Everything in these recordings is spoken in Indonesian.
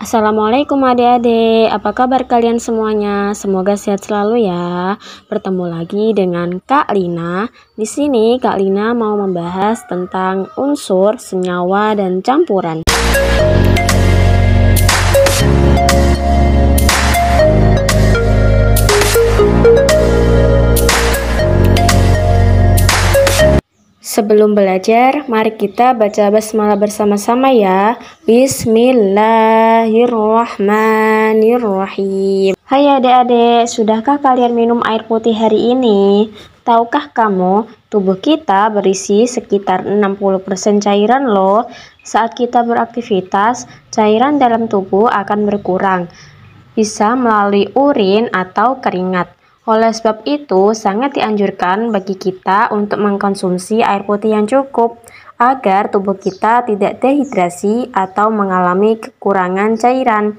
Assalamualaikum adik-adik, apa kabar kalian semuanya? Semoga sehat selalu ya. Bertemu lagi dengan Kak Lina. Di sini Kak Lina mau membahas tentang unsur, senyawa, dan campuran. Sebelum belajar, mari kita baca basmalah bersama-sama ya. Bismillahirrahmanirrahim. Hai adik-adik, sudahkah kalian minum air putih hari ini? Tahukah kamu, tubuh kita berisi sekitar 60% cairan loh. Saat kita beraktivitas, cairan dalam tubuh akan berkurang. Bisa melalui urin atau keringat. Oleh sebab itu, sangat dianjurkan bagi kita untuk mengkonsumsi air putih yang cukup agar tubuh kita tidak dehidrasi atau mengalami kekurangan cairan.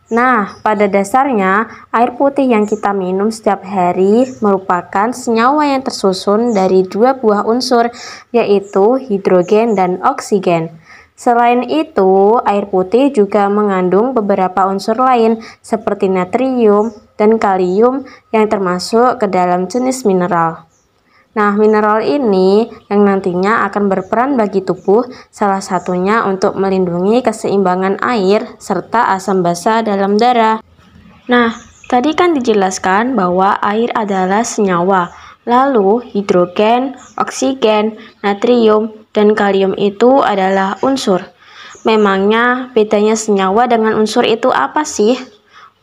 Nah, pada dasarnya, air putih yang kita minum setiap hari merupakan senyawa yang tersusun dari dua buah unsur, yaitu hidrogen dan oksigen. Selain itu, air putih juga mengandung beberapa unsur lain seperti natrium dan kalium yang termasuk ke dalam jenis mineral. Nah, mineral ini yang nantinya akan berperan bagi tubuh, salah satunya untuk melindungi keseimbangan air serta asam basa dalam darah. Nah, tadi kan dijelaskan bahwa air adalah senyawa, lalu hidrogen, oksigen, natrium, dan kalium itu adalah unsur. Memangnya bedanya senyawa dengan unsur itu apa sih?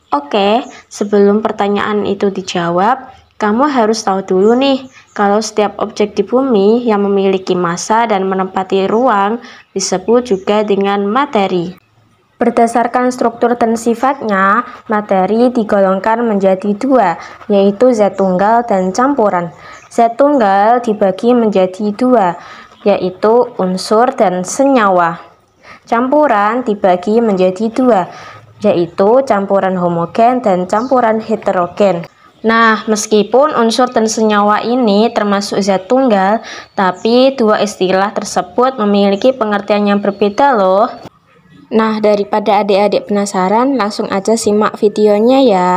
Oke, sebelum pertanyaan itu dijawab, kamu harus tahu dulu nih, kalau setiap objek di bumi yang memiliki massa dan menempati ruang disebut juga dengan materi. Berdasarkan struktur dan sifatnya, materi digolongkan menjadi dua, yaitu zat tunggal dan campuran. Zat tunggal dibagi menjadi dua, yaitu unsur dan senyawa. Campuran dibagi menjadi dua, yaitu campuran homogen dan campuran heterogen. Nah, meskipun unsur dan senyawa ini termasuk zat tunggal, tapi dua istilah tersebut memiliki pengertian yang berbeda loh. Nah, daripada adik-adik penasaran, langsung aja simak videonya ya.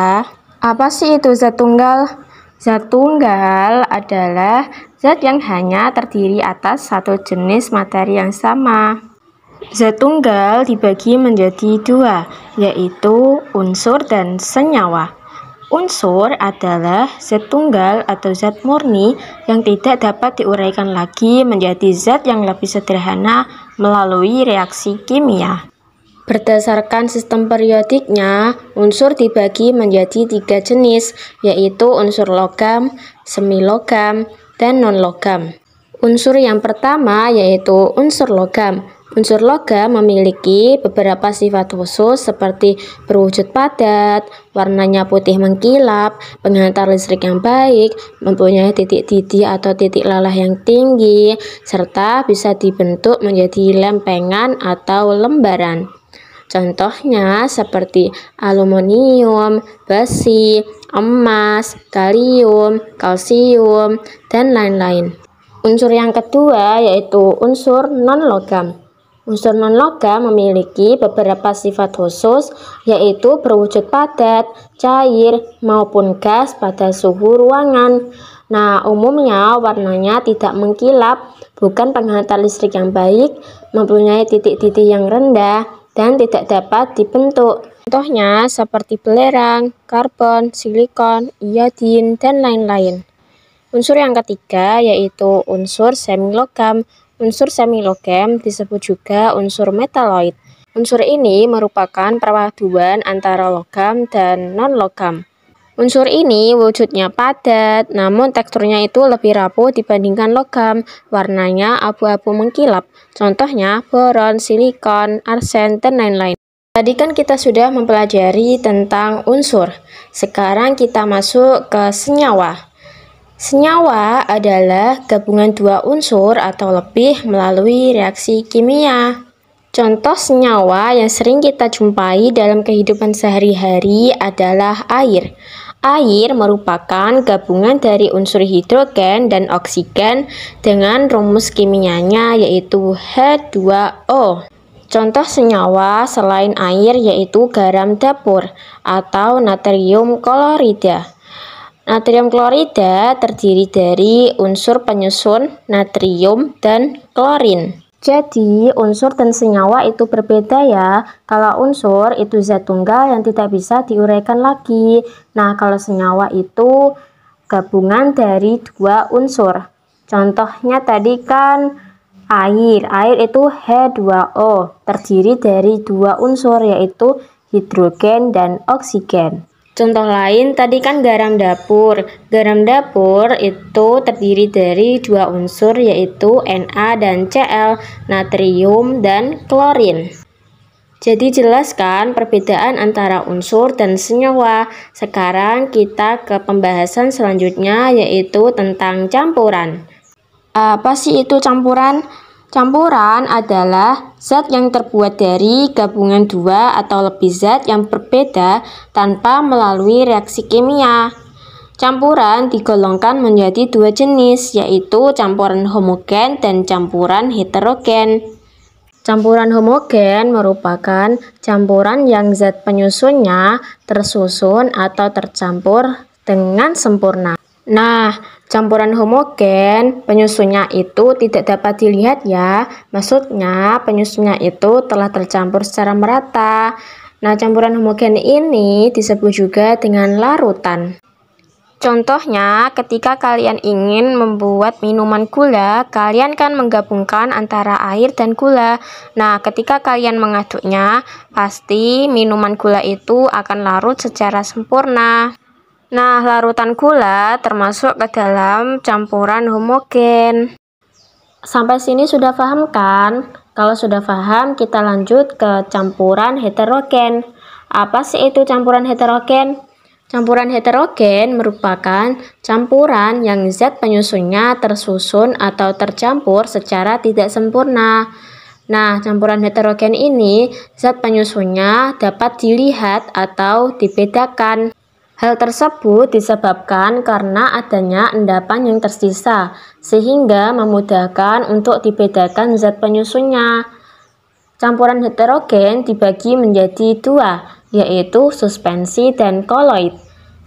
Apa sih itu zat tunggal? Zat tunggal adalah zat yang hanya terdiri atas satu jenis materi yang sama. Zat tunggal dibagi menjadi dua, yaitu unsur dan senyawa. Unsur adalah zat tunggal atau zat murni yang tidak dapat diuraikan lagi menjadi zat yang lebih sederhana melalui reaksi kimia. Berdasarkan sistem periodiknya, unsur dibagi menjadi tiga jenis, yaitu unsur logam, semi logam, dan non-logam. Unsur yang pertama yaitu unsur logam. Unsur logam memiliki beberapa sifat khusus seperti berwujud padat, warnanya putih mengkilap, penghantar listrik yang baik, mempunyai titik didih atau titik lalah yang tinggi, serta bisa dibentuk menjadi lempengan atau lembaran. Contohnya seperti aluminium, besi, emas, kalium, kalsium, dan lain-lain. Unsur yang kedua yaitu unsur non-logam. Unsur non-logam memiliki beberapa sifat khusus, yaitu berwujud padat, cair, maupun gas pada suhu ruangan. Nah, umumnya warnanya tidak mengkilap, bukan penghantar listrik yang baik, mempunyai titik didih yang rendah, dan tidak dapat dibentuk. Contohnya seperti belerang, karbon, silikon, iodin, dan lain-lain. Unsur yang ketiga yaitu unsur semilogam. Unsur semilogam disebut juga unsur metaloid. Unsur ini merupakan perpaduan antara logam dan non-logam. Unsur ini wujudnya padat, namun teksturnya itu lebih rapuh dibandingkan logam. Warnanya abu-abu mengkilap. Contohnya boron, silikon, arsen, dan lain-lain. Tadi kan kita sudah mempelajari tentang unsur. Sekarang kita masuk ke senyawa. Senyawa adalah gabungan dua unsur atau lebih melalui reaksi kimia. Contoh senyawa yang sering kita jumpai dalam kehidupan sehari-hari adalah air. Air merupakan gabungan dari unsur hidrogen dan oksigen dengan rumus kimianya yaitu H2O. Contoh senyawa selain air yaitu garam dapur atau natrium klorida. Natrium klorida terdiri dari unsur penyusun natrium dan klorin. Jadi, unsur dan senyawa itu berbeda ya. Kalau unsur itu zat tunggal yang tidak bisa diuraikan lagi. Nah, kalau senyawa itu gabungan dari dua unsur. Contohnya tadi kan air. Air itu H2O, terdiri dari dua unsur yaitu hidrogen dan oksigen. Contoh lain tadi kan garam dapur. Garam dapur itu terdiri dari dua unsur yaitu Na dan Cl, natrium dan klorin. Jadi jelas kan perbedaan antara unsur dan senyawa. Sekarang kita ke pembahasan selanjutnya yaitu tentang campuran. Apa sih itu campuran? Campuran adalah zat yang terbuat dari gabungan dua atau lebih zat yang berbeda tanpa melalui reaksi kimia. Campuran digolongkan menjadi dua jenis, yaitu campuran homogen dan campuran heterogen. Campuran homogen merupakan campuran yang zat penyusunnya tersusun atau tercampur dengan sempurna. Nah, campuran homogen penyusunnya itu tidak dapat dilihat ya. Maksudnya penyusunnya itu telah tercampur secara merata. Nah, campuran homogen ini disebut juga dengan larutan. Contohnya, ketika kalian ingin membuat minuman gula, kalian kan menggabungkan antara air dan gula. Nah, ketika kalian mengaduknya, pasti minuman gula itu akan larut secara sempurna. Nah, larutan gula termasuk ke dalam campuran homogen. Sampai sini sudah paham kan? Kalau sudah paham, kita lanjut ke campuran heterogen. Apa sih itu campuran heterogen? Campuran heterogen merupakan campuran yang zat penyusunnya tersusun atau tercampur secara tidak sempurna. Nah, campuran heterogen ini zat penyusunnya dapat dilihat atau dibedakan. Hal tersebut disebabkan karena adanya endapan yang tersisa, sehingga memudahkan untuk dibedakan zat penyusunnya. Campuran heterogen dibagi menjadi dua, yaitu suspensi dan koloid.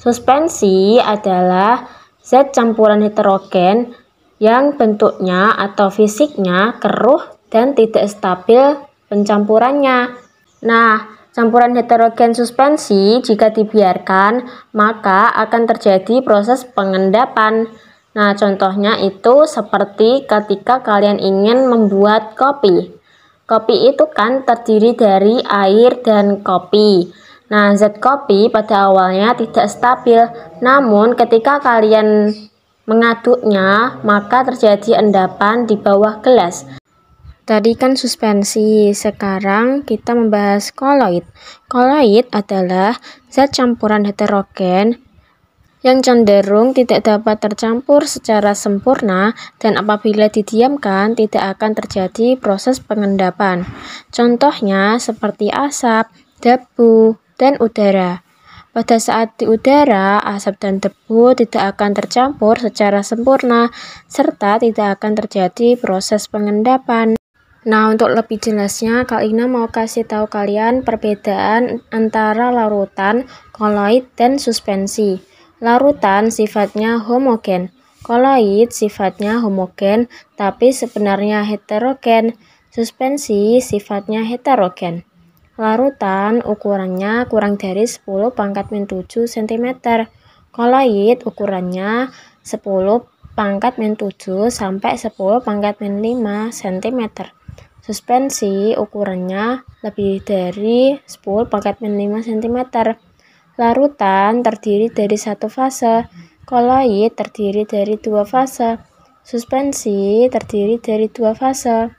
Suspensi adalah zat campuran heterogen yang bentuknya atau fisiknya keruh dan tidak stabil pencampurannya. Nah, campuran heterogen suspensi jika dibiarkan, maka akan terjadi proses pengendapan. Nah, contohnya itu seperti ketika kalian ingin membuat kopi. Kopi itu kan terdiri dari air dan kopi. Nah, zat kopi pada awalnya tidak stabil, namun ketika kalian mengaduknya, maka terjadi endapan di bawah gelas. Tadi kan suspensi, sekarang kita membahas koloid. Koloid adalah zat campuran heterogen yang cenderung tidak dapat tercampur secara sempurna dan apabila didiamkan tidak akan terjadi proses pengendapan. Contohnya seperti asap, debu, dan udara. Pada saat di udara, asap dan debu tidak akan tercampur secara sempurna serta tidak akan terjadi proses pengendapan. Nah, untuk lebih jelasnya, Kak Ina mau kasih tahu kalian perbedaan antara larutan, koloid, dan suspensi. Larutan sifatnya homogen, koloid sifatnya homogen, tapi sebenarnya heterogen. Suspensi sifatnya heterogen. Larutan ukurannya kurang dari 10⁻7 cm. Koloid ukurannya 10⁻7 sampai 10⁻5 cm. Suspensi ukurannya lebih dari 10⁻5 cm. Larutan terdiri dari satu fase, koloid terdiri dari dua fase, suspensi terdiri dari dua fase.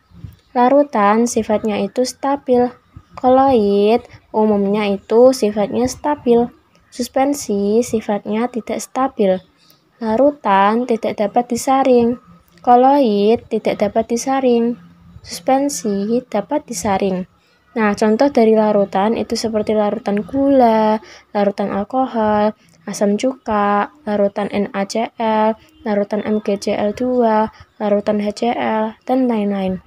Larutan sifatnya itu stabil, koloid umumnya itu sifatnya stabil, suspensi sifatnya tidak stabil. Larutan tidak dapat disaring, koloid tidak dapat disaring, suspensi dapat disaring. Nah, contoh dari larutan itu seperti larutan gula, larutan alkohol, asam cuka, larutan NaCl, larutan MgCl2, larutan HCl, dan lain-lain.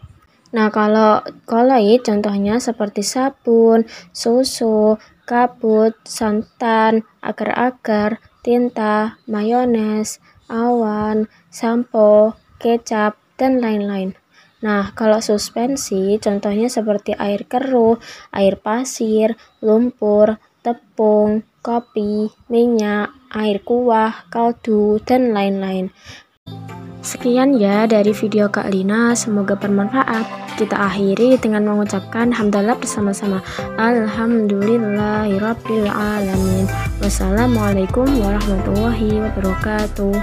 Nah, kalau kolloid contohnya seperti sabun, susu, kabut, santan, agar-agar, tinta, mayones, awan, sampo, kecap, dan lain-lain. Nah, kalau suspensi contohnya seperti air keruh, air pasir, lumpur, tepung, kopi, minyak, air kuah, kaldu, dan lain-lain. Sekian ya dari video Kak Lina, semoga bermanfaat. Kita akhiri dengan mengucapkan hamdalah bersama-sama. Alhamdulillahirabbil alamin. Wassalamualaikum warahmatullahi wabarakatuh.